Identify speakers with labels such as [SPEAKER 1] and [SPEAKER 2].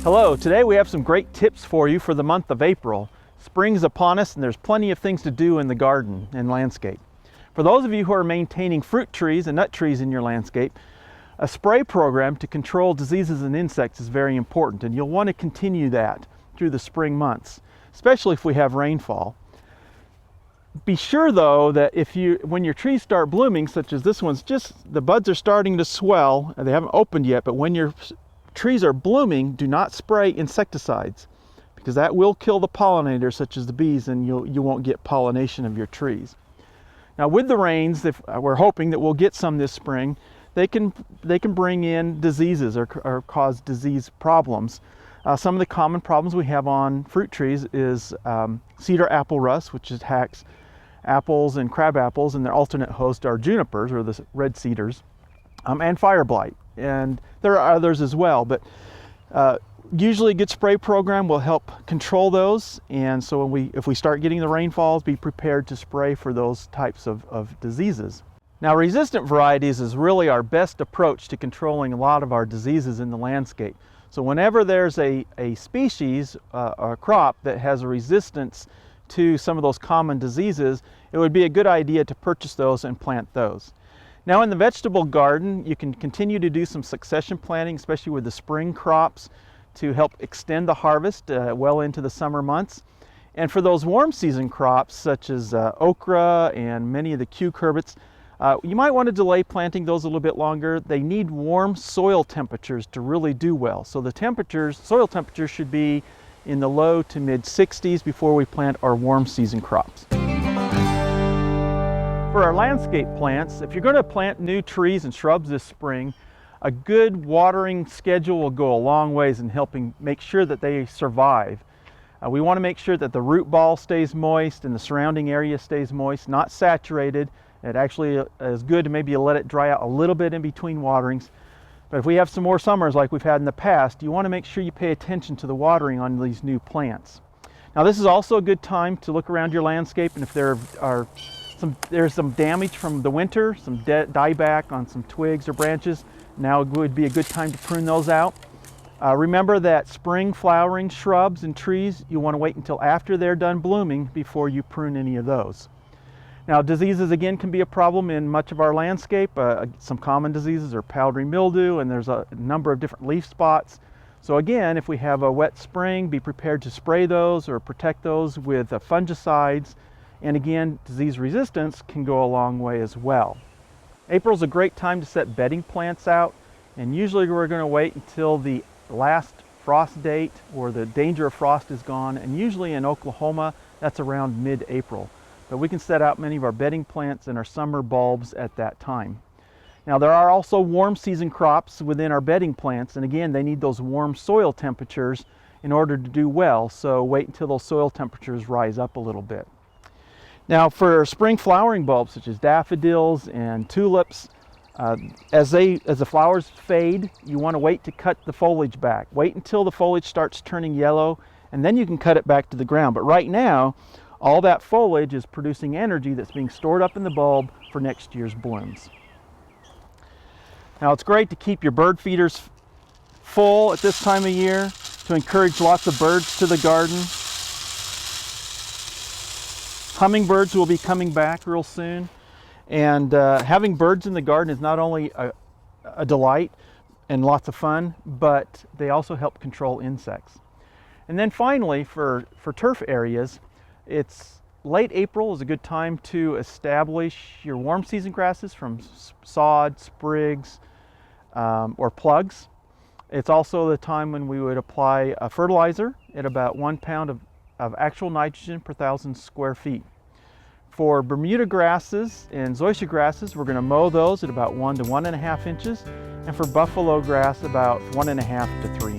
[SPEAKER 1] Hello, today we have some great tips for you for the month of April. Spring's upon us and there's plenty of things to do in the garden and landscape. For those of you who are maintaining fruit trees and nut trees in your landscape, a spray program to control diseases and insects is very important, and you'll want to continue that through the spring months, especially if we have rainfall. Be sure though that when your trees start blooming, such as this one's, the buds are starting to swell, and they haven't opened yet, but when your trees are blooming, do not spray insecticides, because that will kill the pollinators such as the bees, and you won't get pollination of your trees. Now with the rains, if we're hoping that we'll get some this spring, they can bring in diseases or cause disease problems. Some of the common problems we have on fruit trees is cedar apple rust, which attacks apples and crab apples, and their alternate host are junipers, or the red cedars, and fire blight. And there are others as well, but usually a good spray program will help control those. And so if we start getting the rainfalls, be prepared to spray for those types of diseases. Now, resistant varieties is really our best approach to controlling a lot of our diseases in the landscape. So whenever there's a species or a crop that has a resistance to some of those common diseases, it would be a good idea to purchase those and plant those. Now in the vegetable garden, you can continue to do some succession planting, especially with the spring crops, to help extend the harvest well into the summer months. And for those warm season crops, such as okra and many of the cucurbits, you might want to delay planting those a little bit longer. They need warm soil temperatures to really do well. So the soil temperatures should be in the low to mid 60s before we plant our warm season crops. For our landscape plants, if you're going to plant new trees and shrubs this spring, a good watering schedule will go a long ways in helping make sure that they survive. We want to make sure that the root ball stays moist and the surrounding area stays moist, not saturated. It actually is good to maybe let it dry out a little bit in between waterings. But if we have some more summers like we've had in the past, you want to make sure you pay attention to the watering on these new plants. Now this is also a good time to look around your landscape, and if there's some damage from the winter, some dieback on some twigs or branches, now would be a good time to prune those out. Remember that spring flowering shrubs and trees, you want to wait until after they're done blooming before you prune any of those. Now diseases again can be a problem in much of our landscape. Some common diseases are powdery mildew, and there's a number of different leaf spots. So again, if we have a wet spring, be prepared to spray those or protect those with fungicides. And again, disease resistance can go a long way as well. April's a great time to set bedding plants out, and usually we're going to wait until the last frost date or the danger of frost is gone, and usually in Oklahoma that's around mid-April. But we can set out many of our bedding plants and our summer bulbs at that time. Now there are also warm season crops within our bedding plants, and again they need those warm soil temperatures in order to do well, so wait until those soil temperatures rise up a little bit. Now for spring flowering bulbs such as daffodils and tulips, as the flowers fade, you want to wait to cut the foliage back. Wait until the foliage starts turning yellow, and then you can cut it back to the ground. But right now, all that foliage is producing energy that's being stored up in the bulb for next year's blooms. Now it's great to keep your bird feeders full at this time of year to encourage lots of birds to the garden. Hummingbirds will be coming back real soon, and having birds in the garden is not only a delight and lots of fun, but they also help control insects. And then finally, for turf areas, it's late April is a good time to establish your warm season grasses from sod, sprigs, or plugs. It's also the time when we would apply a fertilizer at about 1 pound of actual nitrogen per 1,000 square feet. For Bermuda grasses and zoysia grasses, we're going to mow those at about 1 to 1.5 inches, and for buffalo grass about 1.5 to 3